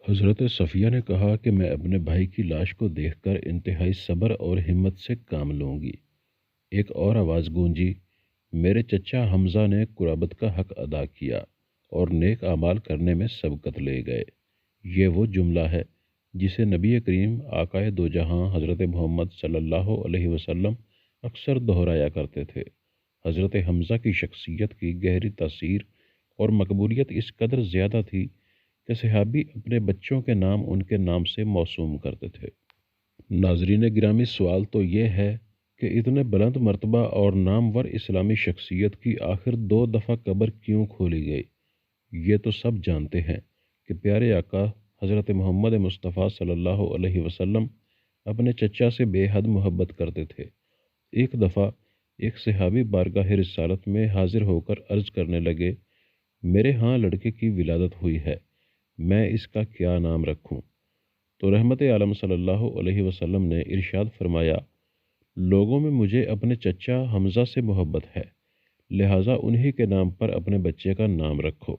حضرت صفیہ نے کہا کہ میں اپنے بھائی کی لاش کو دیکھ کر انتہائی صبر اور ہمت سے کام لوں گی۔ ایک اور آواز گونجی، میرے چچا حمزہ نے قرابت کا حق ادا کیا اور نیک اعمال کرنے میں سبقت لے گئے۔ یہ وہ جملہ ہے جسے نبی کریم آقائے دو جہاں حضرت محمد صلی اللہ علیہ وسلم اکثر دہرایا کرتے تھے۔ حضرت حمزہ کی شخصیت کی گہری تاثیر اور مقبولیت اس قدر زیادہ تھی کہ صحابی اپنے بچوں کے نام ان کے نام سے موسوم کرتے تھے۔ ناظرین گرامی، سوال تو یہ ہے کہ اتنے بلند مرتبہ اور نامور اسلامی شخصیت کی آخر 2 دفعہ قبر کیوں کھولی گئی؟ یہ تو سب جانتے ہیں کہ پیارے آقا حضرت محمد مصطفیٰ صلی اللہ علیہ وسلم اپنے چچا سے بے حد محبت کرتے تھے۔ ایک دفعہ ایک صحابی بارگاہ رسالت میں حاضر ہو کر عرض کرنے لگے، میرے ہاں لڑکے کی ولادت ہوئی ہے، میں اس کا کیا نام رکھوں؟ تو رحمت عالم صلی اللہ علیہ وسلم نے ارشاد فرمایا، لوگوں میں مجھے اپنے چچا حمزہ سے محبت ہے، لہٰذا انہی کے نام پر اپنے بچے کا نام رکھو۔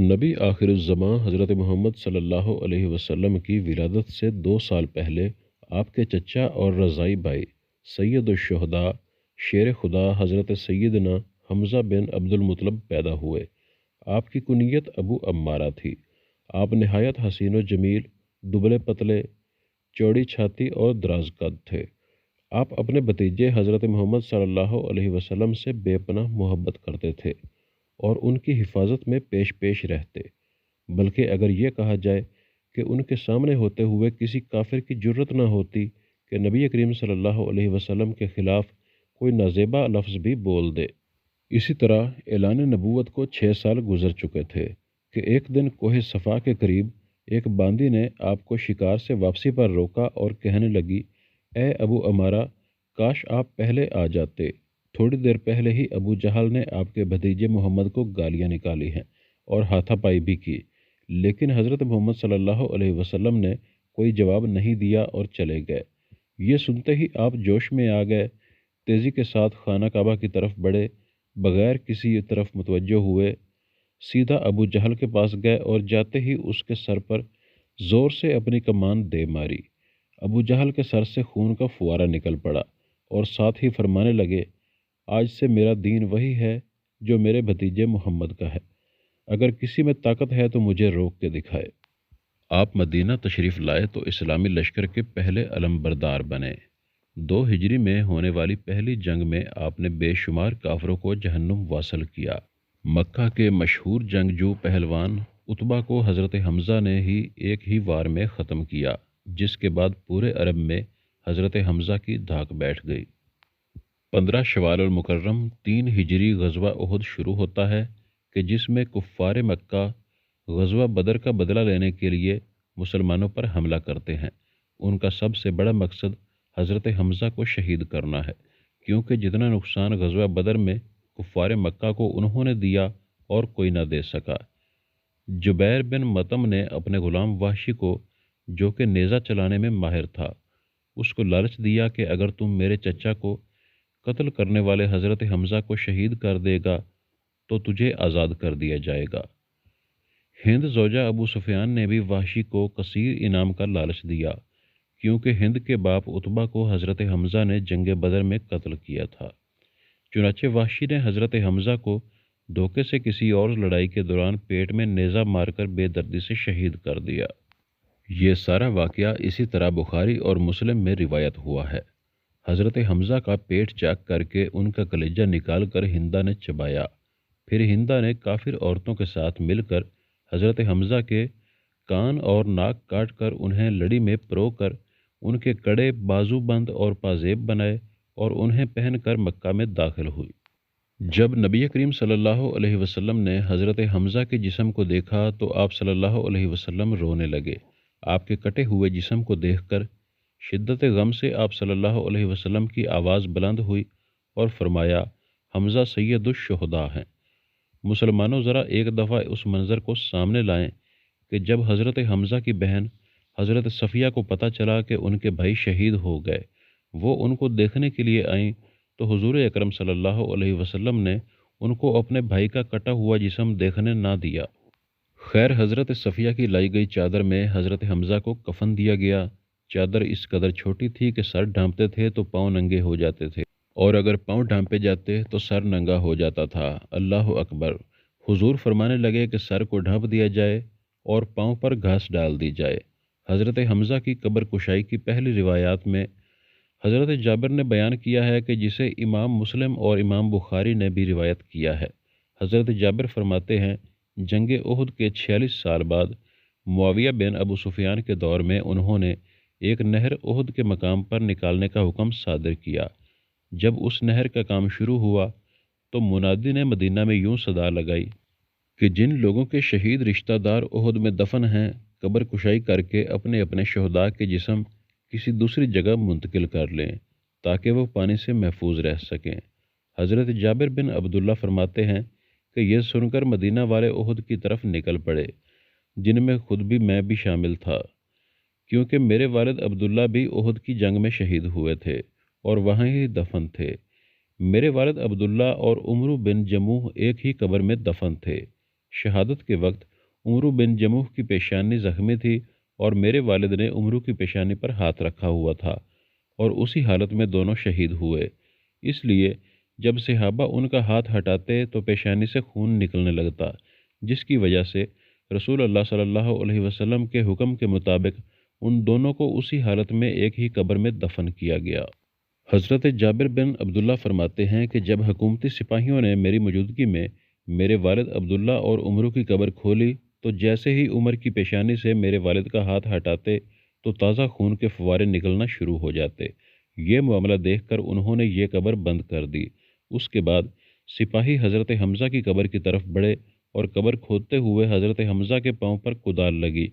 نبی آخر الزماں حضرت محمد صلی اللہ علیہ وسلم کی ولادت سے 2 سال پہلے آپ کے چچا اور رضائی بھائی سید الشہداء شیر خدا حضرت سیدنا حمزہ بن عبد المطلب پیدا ہوئے۔ آپ کی کنیت ابو عمارہ تھی۔ آپ نہایت حسین و جمیل، دبلے پتلے، چوڑی چھاتی اور دراز قد تھے۔ آپ اپنے بھتیجے حضرت محمد صلی اللہ علیہ وسلم سے بے پناہ محبت کرتے تھے اور ان کی حفاظت میں پیش پیش رہتے، بلکہ اگر یہ کہا جائے کہ ان کے سامنے ہوتے ہوئے کسی کافر کی جرت نہ ہوتی کہ نبی کریم صلی اللہ علیہ وسلم کے خلاف کوئی نازیبا لفظ بھی بول دے۔ اسی طرح اعلان نبوت کو 6 سال گزر چکے تھے کہ ایک دن کوہ صفا کے قریب ایک باندی نے آپ کو شکار سے واپسی پر روکا اور کہنے لگی، اے ابو عمارہ، کاش آپ پہلے آ جاتے۔ تھوڑی دیر پہلے ہی ابو جہل نے آپ کے بھتیجے محمد کو گالیاں نکالی ہیں اور ہاتھا پائی بھی کی، لیکن حضرت محمد صلی اللہ علیہ وسلم نے کوئی جواب نہیں دیا اور چلے گئے۔ یہ سنتے ہی آپ جوش میں آ گئے، تیزی کے ساتھ خانہ کعبہ کی طرف بڑھے، بغیر کسی طرف متوجہ ہوئے سیدھا ابو جہل کے پاس گئے اور جاتے ہی اس کے سر پر زور سے اپنی کمان دے ماری۔ ابو جہل کے سر سے خون کا فوارہ نکل پڑا اور ساتھ ہی فرمانے لگے، آج سے میرا دین وہی ہے جو میرے بھتیجے محمد کا ہے، اگر کسی میں طاقت ہے تو مجھے روک کے دکھائے۔ آپ مدینہ تشریف لائے تو اسلامی لشکر کے پہلے علم بردار بنے۔ 2 ہجری میں ہونے والی پہلی جنگ میں آپ نے بے شمار کافروں کو جہنم واصل کیا۔ مکہ کے مشہور جنگجو پہلوان عتبہ کو حضرت حمزہ نے ہی ایک ہی وار میں ختم کیا، جس کے بعد پورے عرب میں حضرت حمزہ کی دھاک بیٹھ گئی۔ 15 شوال المکرم 3 ہجری غزوہ احد شروع ہوتا ہے کہ جس میں کفار مکہ غزوہ بدر کا بدلہ لینے کے لیے مسلمانوں پر حملہ کرتے ہیں۔ ان کا سب سے بڑا مقصد حضرت حمزہ کو شہید کرنا ہے، کیونکہ جتنا نقصان غزوہ بدر میں کفار مکہ کو انہوں نے دیا اور کوئی نہ دے سکا۔ جبیر بن مطعم نے اپنے غلام وحشی کو، جو کہ نیزہ چلانے میں ماہر تھا، اس کو لالچ دیا کہ اگر تم میرے چچا کو قتل کرنے والے حضرت حمزہ کو شہید کر دے گا تو تجھے آزاد کر دیا جائے گا۔ ہند زوجہ ابو سفیان نے بھی وحشی کو کثیر انعام کا لالچ دیا، کیونکہ ہند کے باپ عتبہ کو حضرت حمزہ نے جنگ بدر میں قتل کیا تھا۔ چنانچہ وحشی نے حضرت حمزہ کو دھوکے سے کسی اور لڑائی کے دوران پیٹ میں نیزہ مار کر بے دردی سے شہید کر دیا۔ یہ سارا واقعہ اسی طرح بخاری اور مسلم میں روایت ہوا ہے۔ حضرت حمزہ کا پیٹ چاک کر کے ان کا کلیجہ نکال کر ہندا نے چبایا، پھر ہندا نے کافر عورتوں کے ساتھ مل کر حضرت حمزہ کے کان اور ناک کاٹ کر انہیں لڑی میں پرو کر ان کے کڑے بازو بند اور پازیب بنائے اور انہیں پہن کر مکہ میں داخل ہوئی۔ جب نبی کریم صلی اللہ علیہ وسلم نے حضرت حمزہ کے جسم کو دیکھا تو آپ صلی اللہ علیہ وسلم رونے لگے۔ آپ کے کٹے ہوئے جسم کو دیکھ کر شدت غم سے آپ صلی اللہ علیہ وسلم کی آواز بلند ہوئی اور فرمایا، حمزہ سید الشہداء ہیں۔ مسلمانوں ذرا ایک دفعہ اس منظر کو سامنے لائیں کہ جب حضرت حمزہ کی بہن حضرت صفیہ کو پتہ چلا کہ ان کے بھائی شہید ہو گئے، وہ ان کو دیکھنے کے لیے آئیں تو حضور اکرم صلی اللہ علیہ وسلم نے ان کو اپنے بھائی کا کٹا ہوا جسم دیکھنے نہ دیا۔ خیر حضرت صفیہ کی لائی گئی چادر میں حضرت حمزہ کو کفن دیا گیا۔ چادر اس قدر چھوٹی تھی کہ سر ڈھانپتے تھے تو پاؤں ننگے ہو جاتے تھے، اور اگر پاؤں ڈھانپے جاتے تو سر ننگا ہو جاتا تھا۔ اللہ اکبر! حضور فرمانے لگے کہ سر کو ڈھانپ دیا جائے اور پاؤں پر گھاس ڈال دی جائے۔ حضرت حمزہ کی قبر کشائی کی پہلی روایات میں حضرت جابر نے بیان کیا ہے کہ جسے امام مسلم اور امام بخاری نے بھی روایت کیا ہے۔ حضرت جابر فرماتے ہیں، جنگ احد کے 46 سال بعد معاویہ بن ابو سفیان کے دور میں انہوں نے ایک نہر احد کے مقام پر نکالنے کا حکم صادر کیا۔ جب اس نہر کا کام شروع ہوا تو منادی نے مدینہ میں یوں صدا لگائی کہ جن لوگوں کے شہید رشتہ دار احد میں دفن ہیں، قبر کشائی کر کے اپنے اپنے شہداء کے جسم کسی دوسری جگہ منتقل کر لیں تاکہ وہ پانی سے محفوظ رہ سکیں۔ حضرت جابر بن عبداللہ فرماتے ہیں کہ یہ سن کر مدینہ والے احد کی طرف نکل پڑے، جن میں خود بھی میں بھی شامل تھا، کیونکہ میرے والد عبداللہ بھی احد کی جنگ میں شہید ہوئے تھے اور وہیں ہی دفن تھے۔ میرے والد عبداللہ اور عمرو بن جموح ایک ہی قبر میں دفن تھے۔ شہادت کے وقت عمرو بن جموح کی پیشانی زخمی تھی اور میرے والد نے عمرو کی پیشانی پر ہاتھ رکھا ہوا تھا اور اسی حالت میں دونوں شہید ہوئے۔ اس لیے جب صحابہ ان کا ہاتھ ہٹاتے تو پیشانی سے خون نکلنے لگتا، جس کی وجہ سے رسول اللہ صلی اللہ علیہ وسلم کے حکم کے مطابق ان دونوں کو اسی حالت میں ایک ہی قبر میں دفن کیا گیا۔ حضرت جابر بن عبداللہ فرماتے ہیں کہ جب حکومتی سپاہیوں نے میری موجودگی میں میرے والد عبداللہ اور عمرو کی قبر کھولی تو جیسے ہی عمر کی پیشانی سے میرے والد کا ہاتھ ہٹاتے تو تازہ خون کے فوارے نکلنا شروع ہو جاتے۔ یہ معاملہ دیکھ کر انہوں نے یہ قبر بند کر دی۔ اس کے بعد سپاہی حضرت حمزہ کی قبر کی طرف بڑھے اور قبر کھودتے ہوئے حضرت حمزہ کے پاؤں پر کدال لگی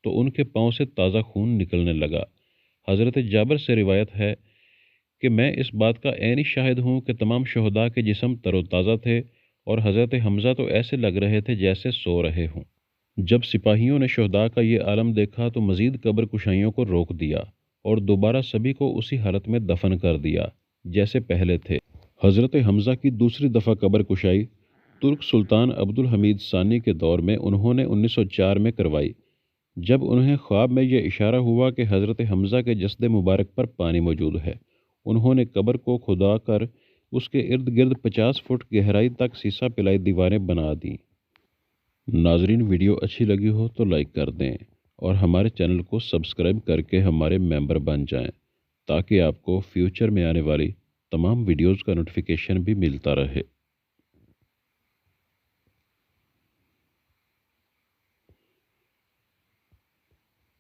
تو ان کے پاؤں سے تازہ خون نکلنے لگا۔ حضرت جابر سے روایت ہے کہ میں اس بات کا عینی شاہد ہوں کہ تمام شہداء کے جسم تر و تازہ تھے اور حضرت حمزہ تو ایسے لگ رہے تھے جیسے سو رہے ہوں۔ جب سپاہیوں نے شہداء کا یہ عالم دیکھا تو مزید قبر کشائیوں کو روک دیا اور دوبارہ سبھی کو اسی حالت میں دفن کر دیا جیسے پہلے تھے۔ حضرت حمزہ کی دوسری دفعہ قبر کشائی ترک سلطان عبدالحمید ثانی کے دور میں انہوں نے 1904 میں کروائی، جب انہیں خواب میں یہ اشارہ ہوا کہ حضرت حمزہ کے جسد مبارک پر پانی موجود ہے۔ انہوں نے قبر کو کھدا کر اس کے ارد گرد 50 فٹ گہرائی تک سیسا پلائی دیواریں بنا دیں۔ ناظرین، ویڈیو اچھی لگی ہو تو لائک کر دیں اور ہمارے چینل کو سبسکرائب کر کے ہمارے ممبر بن جائیں تاکہ آپ کو فیوچر میں آنے والی تمام ویڈیوز کا نوٹیفیکیشن بھی ملتا رہے۔